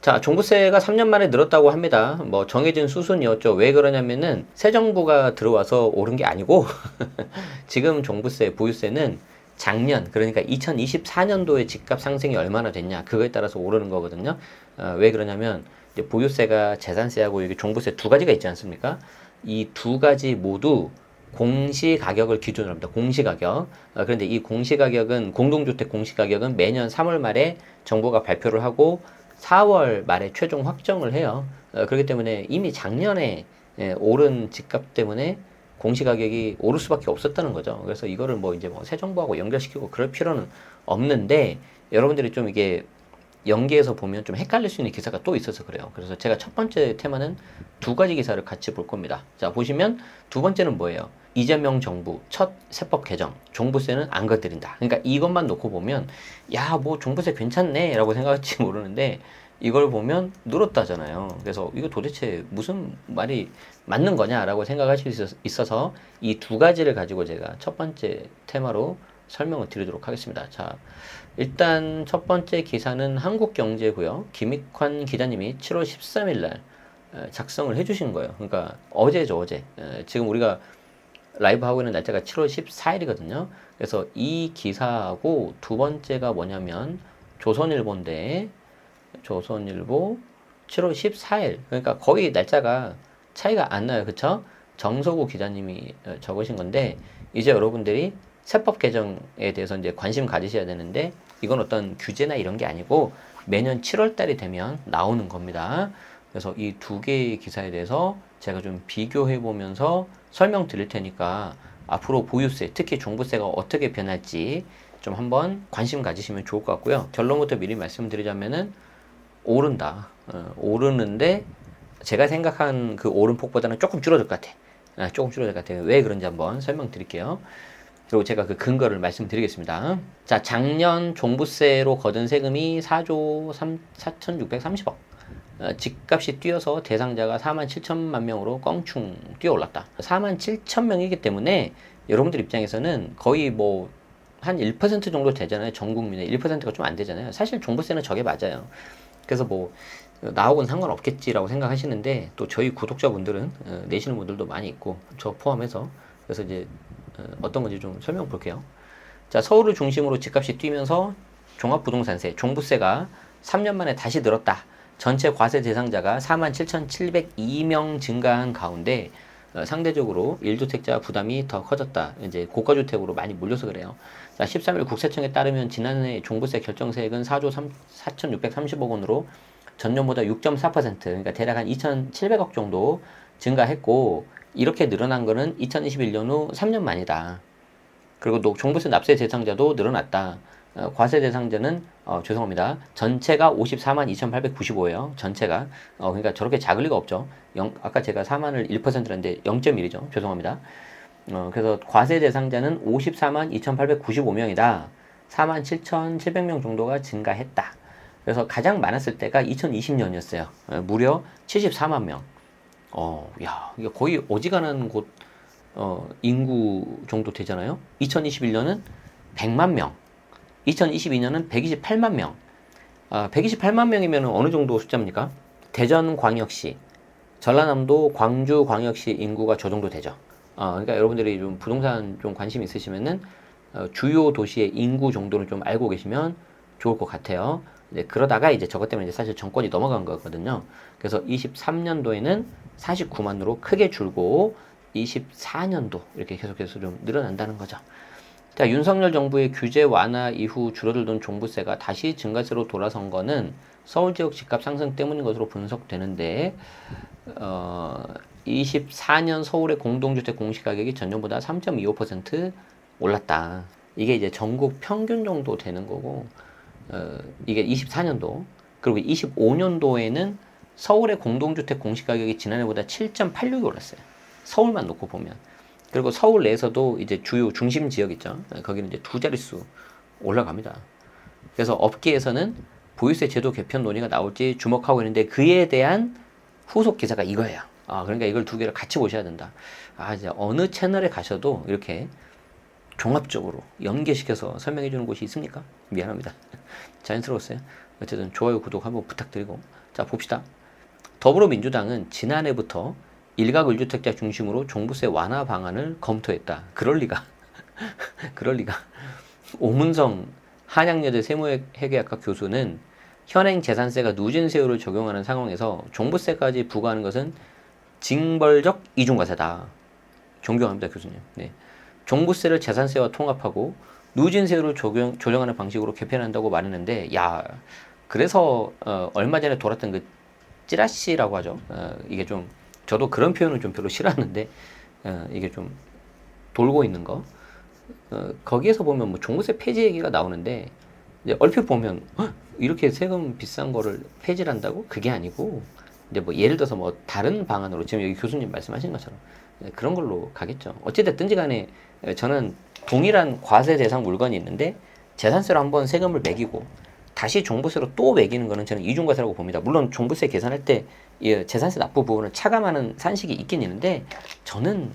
자, 종부세가 3년 만에 늘었다고 합니다. 뭐 정해진 수순이었죠. 왜 그러냐면은 새 정부가 들어와서 오른 게 아니고 지금 종부세, 보유세는 작년, 그러니까 2024년도에 집값 상승이 얼마나 됐냐, 그거에 따라서 오르는 거거든요. 왜 그러냐면 이제 보유세가 재산세하고 이게 종부세 두 가지가 있지 않습니까? 이 두 가지 모두 공시가격을 기준으로 합니다. 공시가격. 그런데 이 공시가격은, 공동주택 공시가격은 매년 3월 말에 정부가 발표를 하고 4월 말에 최종 확정을 해요. 그렇기 때문에 이미 작년에 오른 집값 때문에 공시가격이 오를 수밖에 없었다는 거죠. 그래서 이거를 뭐 이제 뭐 새 정부하고 연결시키고 그럴 필요는 없는데, 여러분들이 좀 이게 연계해서 보면 좀 헷갈릴 수 있는 기사가 또 있어서 그래요. 그래서 제가 첫 번째 테마는 두 가지 기사를 같이 볼 겁니다. 자, 보시면 두 번째는 뭐예요? 이재명 정부 첫 세법 개정, 종부세는 안 건드린다. 그러니까 이것만 놓고 보면 야, 뭐 종부세 괜찮네 라고 생각할지 모르는데, 이걸 보면 늘었다잖아요. 그래서 이거 도대체 무슨 말이 맞는 거냐라고 생각하실 수 있어서 이 두 가지를 가지고 제가 첫 번째 테마로 설명을 드리도록 하겠습니다. 자, 일단 첫 번째 기사는 한국경제고요. 김익환 기자님이 7월 13일 날 작성을 해주신 거예요. 그러니까 어제죠, 어제. 지금 우리가 라이브 하고 있는 날짜가 7월 14일이거든요. 그래서 이 기사하고 두 번째가 뭐냐면 조선일보인데, 조선일보 7월 14일. 그러니까 거의 날짜가 차이가 안 나요. 그쵸? 정서구 기자님이 적으신 건데, 이제 여러분들이 세법 개정에 대해서 이제 관심 가지셔야 되는데, 이건 어떤 규제나 이런 게 아니고 매년 7월 달이 되면 나오는 겁니다. 그래서 이 두 개의 기사에 대해서 제가 좀 비교해 보면서 설명 드릴 테니까 앞으로 보유세, 특히 종부세가 어떻게 변할지 좀 한번 관심 가지시면 좋을 것 같고요. 결론부터 미리 말씀드리자면은 오른다. 오르는데 제가 생각한 그 오름폭보다는 조금 줄어들 것 같아. 조금 줄어들 것 같아요. 왜 그런지 한번 설명드릴게요. 그리고 제가 그 근거를 말씀드리겠습니다. 자, 작년 종부세로 거둔 세금이 4조 4,630억. 집값이 뛰어서 대상자가 4만 7천만 명으로 껑충 뛰어올랐다. 4만 7천 명이기 때문에 여러분들 입장에서는 거의 뭐 한 1% 정도 되잖아요. 전 국민의 1%가 좀 안 되잖아요. 사실 종부세는 저게 맞아요. 그래서 뭐 나하고는 상관없겠지라고 생각하시는데, 또 저희 구독자분들은 내시는 분들도 많이 있고 저 포함해서. 그래서 이제 어떤 건지 좀 설명 볼게요. 자, 서울을 중심으로 집값이 뛰면서 종합부동산세, 종부세가 3년 만에 다시 늘었다. 전체 과세 대상자가 47,702명 증가한 가운데 상대적으로 1주택자 부담이 더 커졌다. 이제 고가주택으로 많이 몰려서 그래요. 자, 13일 국세청에 따르면 지난해 종부세 결정세액은 4조 4,630억 원으로 전년보다 6.4%, 그러니까 대략 한 2,700억 정도 증가했고, 이렇게 늘어난 거는 2021년 후 3년 만이다. 그리고 종부세 납세 대상자도 늘어났다. 과세 대상자는 죄송합니다. 전체가 54만 2,895예요. 전체가. 그러니까 저렇게 작을 리가 없죠. 아까 제가 4만을 1%랬는데 0.1이죠. 죄송합니다. 그래서 과세 대상자는 54만 2,895명이다. 4만 7,700명 정도가 증가했다. 그래서 가장 많았을 때가 2020년이었어요. 무려 74만 명. 야, 이게 거의 어지간한 곳 인구 정도 되잖아요. 2021년은 100만 명, 2022년은 128만 명. 128만 명이면 어느 정도 숫자입니까? 대전광역시, 전라남도 광주광역시 인구가 저 정도 되죠. 그러니까 여러분들이 좀 부동산 좀 관심 있으시면은 주요 도시의 인구 정도를 좀 알고 계시면 좋을 것 같아요. 그러다가 이제 저것 때문에 이제 사실 정권이 넘어간 거거든요. 그래서 23년도에는 49만으로 크게 줄고 24년도 이렇게 계속해서 좀 늘어난다는 거죠. 자, 윤석열 정부의 규제 완화 이후 줄어들던 종부세가 다시 증가세로 돌아선 거는 서울 지역 집값 상승 때문인 것으로 분석되는데, 24년 서울의 공동주택 공시가격이 전년보다 3.25% 올랐다. 이게 이제 전국 평균 정도 되는 거고, 이게 24년도. 그리고 25년도에는 서울의 공동주택 공시가격이 지난해보다 7.86이 올랐어요. 서울만 놓고 보면. 그리고 서울 내에서도 이제 주요 중심 지역 있죠. 거기는 이제 두 자릿수 올라갑니다. 그래서 업계에서는 보유세 제도 개편 논의가 나올지 주목하고 있는데, 그에 대한 후속 기사가 이거예요. 그러니까 이걸 두 개를 같이 보셔야 된다. 이제 어느 채널에 가셔도 이렇게 종합적으로 연계시켜서 설명해 주는 곳이 있습니까? 미안합니다. 자연스러웠어요. 어쨌든 좋아요, 구독 한번 부탁드리고, 자, 봅시다. 더불어민주당은 지난해부터 일가구 1주택자 중심으로 종부세 완화 방안을 검토했다. 그럴 리가. 그럴 리가. 오문성 한양여대 세무회계학과 교수는 현행 재산세가 누진세율을 적용하는 상황에서 종부세까지 부과하는 것은 징벌적 이중과세다. 존경합니다, 교수님. 네. 종부세를 재산세와 통합하고 누진세율을 조정하는 방식으로 개편한다고 말했는데, 야, 그래서 얼마 전에 돌았던 그 찌라시라고 하죠. 이게 좀 저도 그런 표현을 좀 별로 싫어하는데 이게 좀 돌고 있는 거. 거기에서 보면 뭐 종부세 폐지 얘기가 나오는데 이제 얼핏 보면 이렇게 세금 비싼 거를 폐지를 한다고? 그게 아니고 이제 뭐 예를 들어서 뭐 다른 방안으로 지금 여기 교수님 말씀하신 것처럼 그런 걸로 가겠죠. 어찌됐든지 간에 저는 동일한 과세 대상 물건이 있는데 재산세로 한번 세금을 매기고 다시 종부세로 또 매기는 거는 저는 이중과세라고 봅니다. 물론 종부세 계산할 때 재산세 납부 부분을 차감하는 산식이 있긴 있는데 저는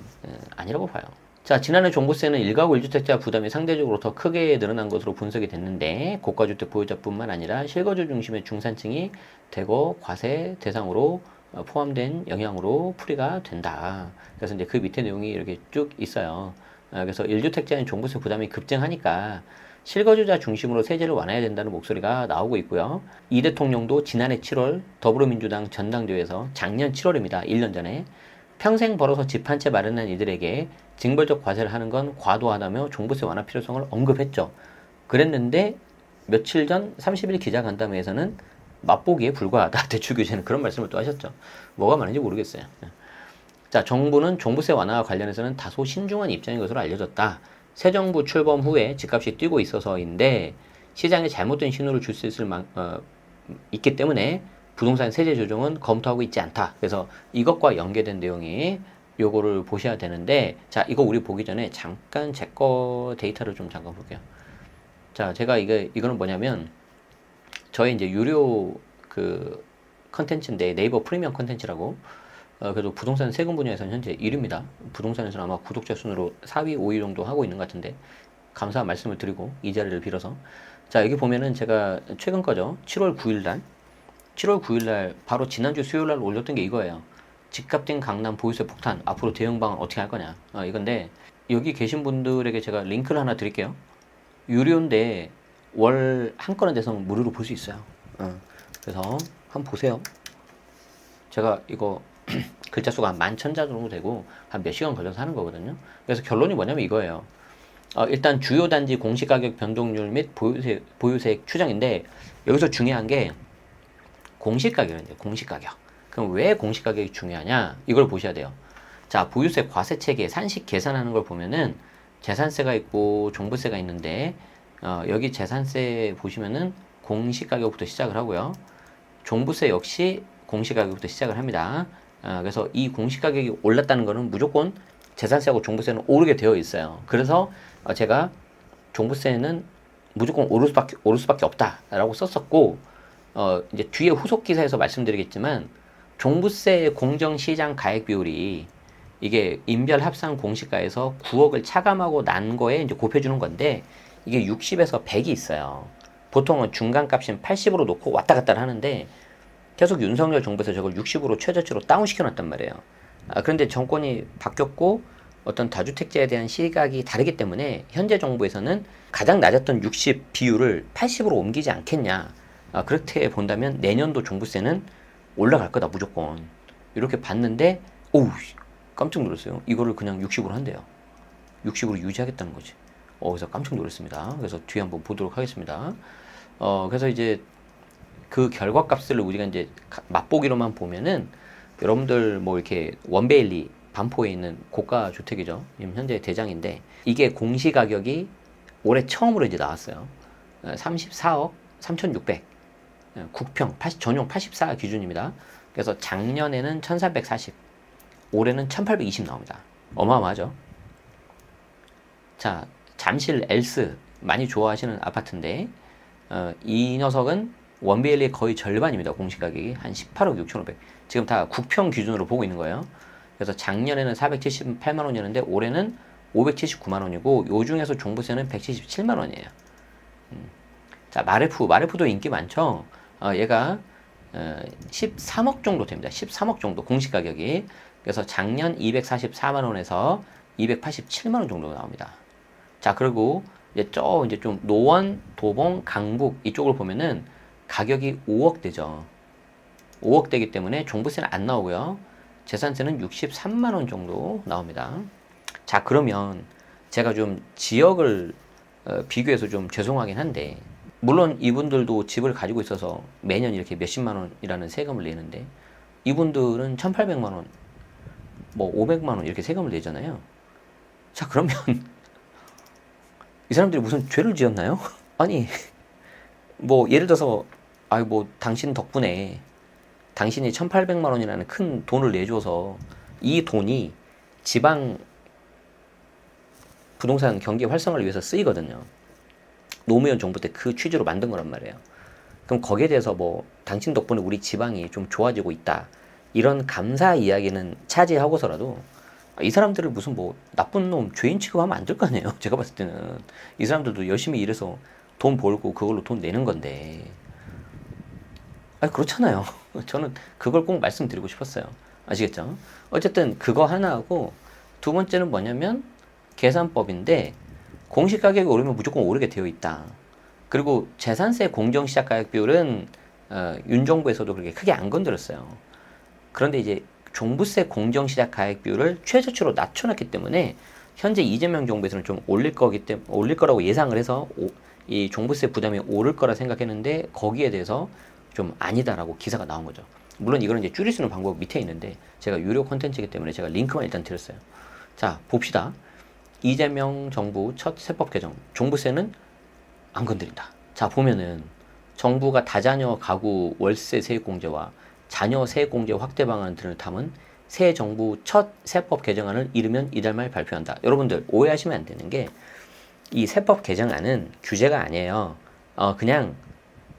아니라고 봐요. 자, 지난해 종부세는 일가구 1주택자 부담이 상대적으로 더 크게 늘어난 것으로 분석이 됐는데 고가주택 보유자뿐만 아니라 실거주 중심의 중산층이 대거 과세 대상으로 포함된 영향으로 풀이가 된다. 그래서 이제 그 밑에 내용이 이렇게 쭉 있어요. 그래서 1주택자인 종부세 부담이 급증하니까 실거주자 중심으로 세제를 완화해야 된다는 목소리가 나오고 있고요. 이 대통령도 지난해 7월 더불어민주당 전당대회에서 작년 7월입니다. 1년 전에 평생 벌어서 집 한 채 마련한 이들에게 징벌적 과세를 하는 건 과도하다며 종부세 완화 필요성을 언급했죠. 그랬는데 며칠 전 30일 기자간담회에서는 맛보기에 불과하다. 대출 규제는 그런 말씀을 또 하셨죠. 뭐가 많은지 모르겠어요. 자, 정부는 종부세 완화와 관련해서는 다소 신중한 입장인 것으로 알려졌다. 새 정부 출범 후에 집값이 뛰고 있어서인데 시장에 잘못된 신호를 줄 수 있기 때문에 부동산 세제 조정은 검토하고 있지 않다. 그래서 이것과 연계된 내용이 요거를 보셔야 되는데, 자, 이거 우리 보기 전에 잠깐 제 거 데이터를 좀 잠깐 볼게요. 자, 제가 이거는 뭐냐면 저희 이제 유료 그 컨텐츠인데 네이버 프리미엄 컨텐츠라고 그래도 부동산 세금 분야에서는 현재 1위입니다. 부동산에서는 아마 구독자 순으로 4위, 5위 정도 하고 있는 것 같은데 감사한 말씀을 드리고 이 자리를 빌어서 자, 여기 보면은 제가 최근 거죠. 7월 9일 날 바로 지난주 수요일 날 올렸던 게 이거예요. 집값 뛴 강남 보유세 폭탄, 앞으로 대응 방안 어떻게 할 거냐. 이건데 여기 계신 분들에게 제가 링크를 하나 드릴게요. 유료인데 월 한 건에 대해서 무료로 볼 수 있어요. 그래서 한번 보세요. 제가 이거 글자 수가 한 11,000자 정도 되고 한 몇 시간 걸려서 하는 거거든요. 그래서 결론이 뭐냐면 이거예요. 일단 주요 단지 공시가격 변동률 및 보유세액 추정인데 여기서 중요한 게 공시가격인데 공시가격. 그럼 왜 공시가격이 중요하냐? 이걸 보셔야 돼요. 자, 보유세 과세 체계 산식 계산하는 걸 보면은 재산세가 있고 종부세가 있는데 여기 재산세 보시면은 공시가격부터 시작을 하고요. 종부세 역시 공시가격부터 시작을 합니다. 그래서 이 공시가격이 올랐다는 거는 무조건 재산세하고 종부세는 오르게 되어 있어요. 그래서 제가 종부세는 무조건 오를 수밖에 없다라고 썼었고 이제 뒤에 후속 기사에서 말씀드리겠지만 종부세 공정시장 가액 비율이 이게 인별합산 공시가에서 9억을 차감하고 난 거에 이제 곱해주는 건데 이게 60에서 100이 있어요. 보통은 중간값인 80으로 놓고 왔다 갔다 하는데 계속 윤석열 정부에서 저걸 60으로 최저치로 다운시켜 놨단 말이에요. 그런데 정권이 바뀌었고 어떤 다주택자에 대한 시각이 다르기 때문에 현재 정부에서는 가장 낮았던 60 비율을 80으로 옮기지 않겠냐. 그렇게 본다면 내년도 종부세는 올라갈 거다 무조건. 이렇게 봤는데 오우 깜짝 놀랐어요. 이거를 그냥 60으로 한대요. 60으로 유지하겠다는 거지. 그래서 깜짝 놀랐습니다. 그래서 뒤에 한번 보도록 하겠습니다. 그래서 이제 그 결과값을 우리가 이제 맛보기로만 보면은 여러분들 뭐 이렇게 원베일리 반포에 있는 고가 주택이죠. 지금 현재 대장인데 이게 공시가격이 올해 처음으로 이제 나왔어요. 34억 3,600 국평 전용 84 기준입니다. 그래서 작년에는 1,340 올해는 1,820 나옵니다. 어마어마하죠. 자, 잠실 엘스 많이 좋아하시는 아파트인데 이 녀석은 원베일리의 거의 절반입니다. 공시가격이 한 18억 6,500 지금 다 국평 기준으로 보고 있는 거예요. 그래서 작년에는 478만 원이었는데 올해는 579만 원이고 요 중에서 종부세는 177만 원이에요. 자, 마레프도 인기 많죠. 얘가 13억 정도 됩니다. 13억 정도 공시 가격이. 그래서 작년 244만 원에서 287만 원 정도 나옵니다. 자, 그리고 이제 좀 노원, 도봉, 강북 이쪽을 보면은 가격이 5억 대죠. 5억 대기 때문에 종부세는 안 나오고요. 재산세는 63만 원 정도 나옵니다. 자, 그러면 제가 좀 지역을 비교해서 좀 죄송하긴 한데, 물론 이분들도 집을 가지고 있어서 매년 이렇게 몇십만 원이라는 세금을 내는데, 이분들은 1,800만 원, 뭐 500만 원 이렇게 세금을 내잖아요. 자, 그러면 이 사람들이 무슨 죄를 지었나요? 아니, 뭐 예를 들어서 뭐 당신 덕분에 당신이 1,800만 원이라는 큰 돈을 내줘서 이 돈이 지방 부동산 경기 활성화를 위해서 쓰이거든요. 노무현 정부 때 그 취지로 만든 거란 말이에요. 그럼 거기에 대해서 뭐 당신 덕분에 우리 지방이 좀 좋아지고 있다, 이런 감사 이야기는 차지하고서라도 이 사람들을 무슨 뭐 나쁜 놈, 죄인 취급하면 안 될 거 아니에요. 제가 봤을 때는 이 사람들도 열심히 일해서 돈 벌고 그걸로 돈 내는 건데, 그렇잖아요. 저는 그걸 꼭 말씀드리고 싶었어요. 아시겠죠? 어쨌든 그거 하나하고, 두 번째는 뭐냐면 계산법인데, 공시가격이 오르면 무조건 오르게 되어 있다. 그리고 재산세 공정시작가격 비율은 윤 정부에서도 그렇게 크게 안 건드렸어요. 그런데 이제 종부세 공정시작가격 비율을 최저치로 낮춰놨기 때문에 현재 이재명 정부에서는 좀 올릴 거라고 예상을 해서 이 종부세 부담이 오를 거라 생각했는데, 거기에 대해서 좀 아니다라고 기사가 나온 거죠. 물론 이거는 이제 줄일 수 있는 방법 밑에 있는데, 제가 유료 콘텐츠이기 때문에 제가 링크만 일단 드렸어요. 자, 봅시다. 이재명 정부 첫 세법 개정, 종부세는 안 건드린다. 자, 보면은 정부가 다자녀 가구 월세 세액공제와 자녀 세액공제 확대 방안 등을 담은 새 정부 첫 세법 개정안을 이르면 이달 말 발표한다. 여러분들 오해하시면 안 되는 게, 이 세법 개정안은 규제가 아니에요. 그냥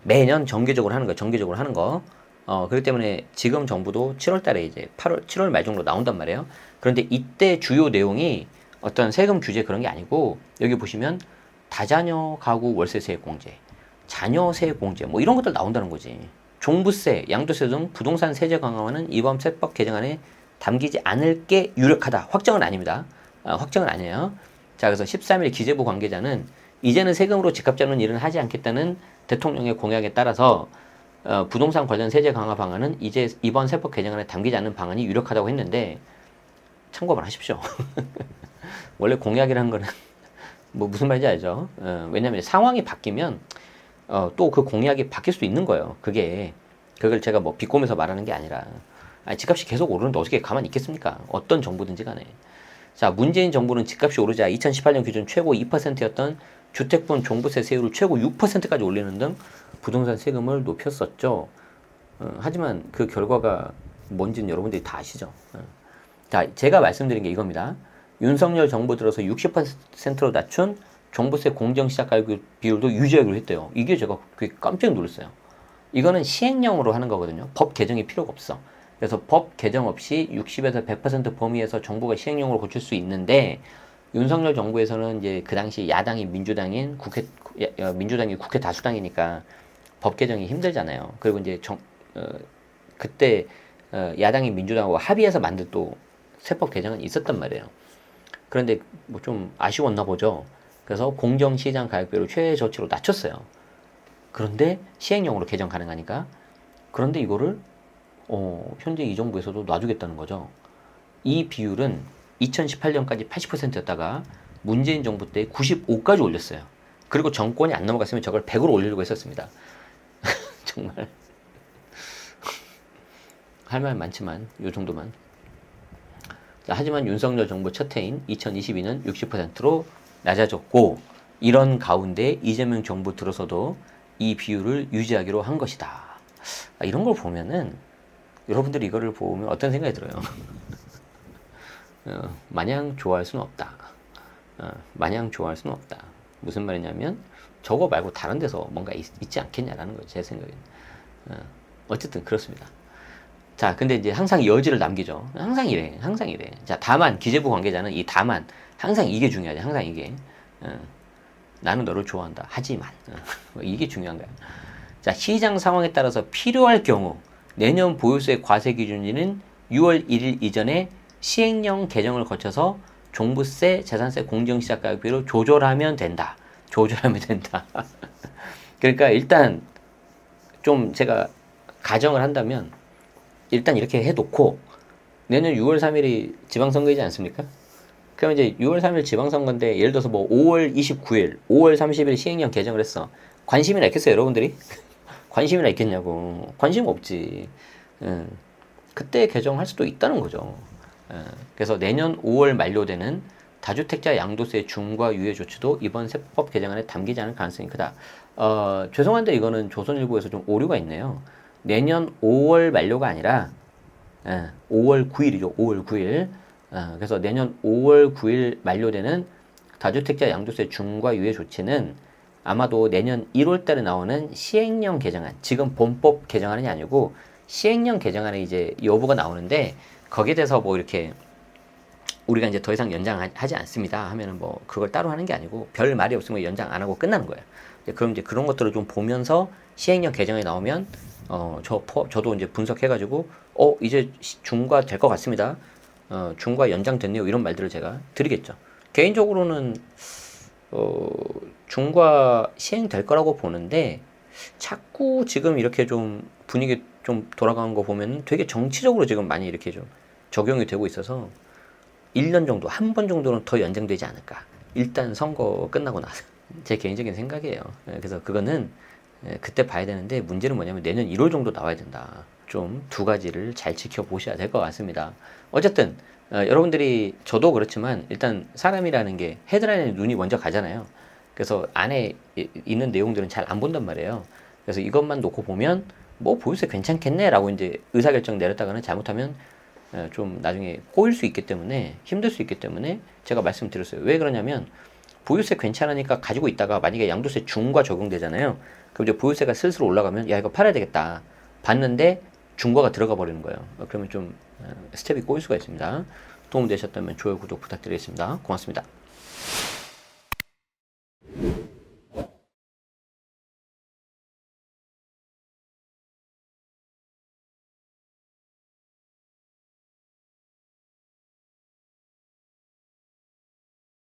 매년 정기적으로 하는 거예요. 정기적으로 하는 거. 그렇기 때문에 지금 정부도 7월 달에 이제 7월 말 정도 나온단 말이에요. 그런데 이때 주요 내용이 어떤 세금 규제 그런 게 아니고, 여기 보시면 다자녀 가구 월세 세액 공제, 자녀 세액 공제 뭐 이런 것들 나온다는 거지. 종부세, 양도세 등 부동산 세제 강화는 이번 세법 개정안에 담기지 않을 게 유력하다. 확정은 아닙니다. 확정은 아니에요. 자, 그래서 13일 기재부 관계자는 이제는 세금으로 집값 잡는 일은 하지 않겠다는 대통령의 공약에 따라서 부동산 관련 세제 강화 방안은 이제 이번 세법 개정안에 담기지 않는 방안이 유력하다고 했는데, 참고만 하십시오. 원래 공약이라는 거는 뭐 무슨 말인지 알죠? 왜냐면 상황이 바뀌면 또 그 공약이 바뀔 수도 있는 거예요. 그걸 제가 뭐 비꼬면서 말하는 게 아니라, 집값이 계속 오르는데 어떻게 가만히 있겠습니까? 어떤 정부든지 간에. 자, 문재인 정부는 집값이 오르자 2018년 기준 최고 2%였던 주택분 종부세 세율을 최고 6%까지 올리는 등 부동산 세금을 높였었죠. 하지만 그 결과가 뭔지는 여러분들이 다 아시죠. 자, 제가 말씀드린 게 이겁니다. 윤석열 정부 들어서 60%로 낮춘 종부세 공정시작가격 비율도 유지하기로 했대요. 이게 제가 깜짝 놀랐어요. 이거는 시행령으로 하는 거거든요. 법 개정이 필요가 없어. 그래서 법 개정 없이 60에서 100% 범위에서 정부가 시행령으로 고칠 수 있는데, 윤석열 정부에서는 이제 그 당시 야당이 민주당이 국회 다수당이니까 법 개정이 힘들잖아요. 그리고 이제 그때 야당이 민주당하고 합의해서 만든 또 세법 개정은 있었단 말이에요. 그런데 뭐 좀 아쉬웠나 보죠. 그래서 공정시장 가격비를 최저치로 낮췄어요. 그런데 시행령으로 개정 가능하니까. 그런데 이거를 현재 이 정부에서도 놔주겠다는 거죠. 이 비율은 2018년까지 80%였다가 문재인 정부 때 95까지 올렸어요. 그리고 정권이 안 넘어갔으면 저걸 100으로 올리려고 했었습니다. 정말 할 말 많지만 요 정도만. 자, 하지만 윤석열 정부 첫 해인 2022년 60%로 낮아졌고, 이런 가운데 이재명 정부 들어서도 이 비율을 유지하기로 한 것이다. 이런 걸 보면은, 여러분들이 이거를 보면 어떤 생각이 들어요? 마냥 좋아할 수는 없다. 마냥 좋아할 수는 없다. 무슨 말이냐면 저거 말고 다른 데서 뭔가 있지 않겠냐라는 거죠. 제 생각에는. 어쨌든 그렇습니다. 자, 근데 이제 항상 여지를 남기죠. 항상 이래. 자, 다만 기재부 관계자는 이 다만 항상 이게 중요하지. 항상 이게. 나는 너를 좋아한다. 하지만 이게 중요한 거야. 자, 시장 상황에 따라서 필요할 경우 내년 보유세 과세 기준일은 6월 1일 이전에 시행령 개정을 거쳐서 종부세, 재산세 공정시작가격비로 조절하면 된다. 조절하면 된다. 그러니까 일단 좀 제가 가정을 한다면 일단 이렇게 해놓고 내년 6월 3일이 지방선거이지 않습니까? 그럼 이제 6월 3일 지방선거인데 예를 들어서 뭐 5월 29일, 5월 30일 시행령 개정을 했어. 관심이나 있겠어요, 여러분들이? 관심이나 있겠냐고. 관심 없지. 그때 개정할 수도 있다는 거죠. 그래서 내년 5월 만료되는 다주택자 양도세 중과 유예 조치도 이번 세법 개정안에 담기지 않을 가능성이 크다. 죄송한데 이거는 조선일보에서 좀 오류가 있네요. 내년 5월 만료가 아니라 5월 9일이죠. 5월 9일. 그래서 내년 5월 9일 만료되는 다주택자 양도세 중과 유예 조치는 아마도 내년 1월 달에 나오는 시행령 개정안, 지금 본법 개정안이 아니고 시행령 개정안에 이제 여부가 나오는데 거기에 대해서 뭐 이렇게 우리가 이제 더 이상 연장하지 않습니다 하면은 뭐 그걸 따로 하는 게 아니고 별 말이 없으면 연장 안 하고 끝나는 거예요. 그럼 이제 그런 것들을 좀 보면서 시행령 개정이 나오면 저도 이제 분석해가지고 이제 중과 될 것 같습니다. 중과 연장됐네요. 이런 말들을 제가 드리겠죠. 개인적으로는 중과 시행될 거라고 보는데 자꾸 지금 이렇게 좀 분위기 좀 돌아가는 거 보면 되게 정치적으로 지금 많이 이렇게 좀 적용이 되고 있어서 1년 정도, 한 번 정도는 더 연장되지 않을까. 일단 선거 끝나고 나서. 제 개인적인 생각이에요. 그래서 그거는 그때 봐야 되는데 문제는 뭐냐면 내년 1월 정도 나와야 된다. 좀 두 가지를 잘 지켜보셔야 될 것 같습니다. 어쨌든 여러분들이 저도 그렇지만 일단 사람이라는 게 헤드라인에 눈이 먼저 가잖아요. 그래서 안에 있는 내용들은 잘 안 본단 말이에요. 그래서 이것만 놓고 보면 뭐 보유세 괜찮겠네 라고 이제 의사결정 내렸다가는 잘못하면 좀 나중에 꼬일 수 있기 때문에 힘들 수 있기 때문에 제가 말씀드렸어요. 왜 그러냐면 보유세 괜찮으니까 가지고 있다가 만약에 양도세 중과 적용되잖아요. 그럼 이제 보유세가 슬슬 올라가면 야 이거 팔아야 되겠다. 봤는데 중과가 들어가 버리는 거예요. 그러면 좀 스텝이 꼬일 수가 있습니다. 도움 되셨다면 좋아요, 구독 부탁드리겠습니다. 고맙습니다.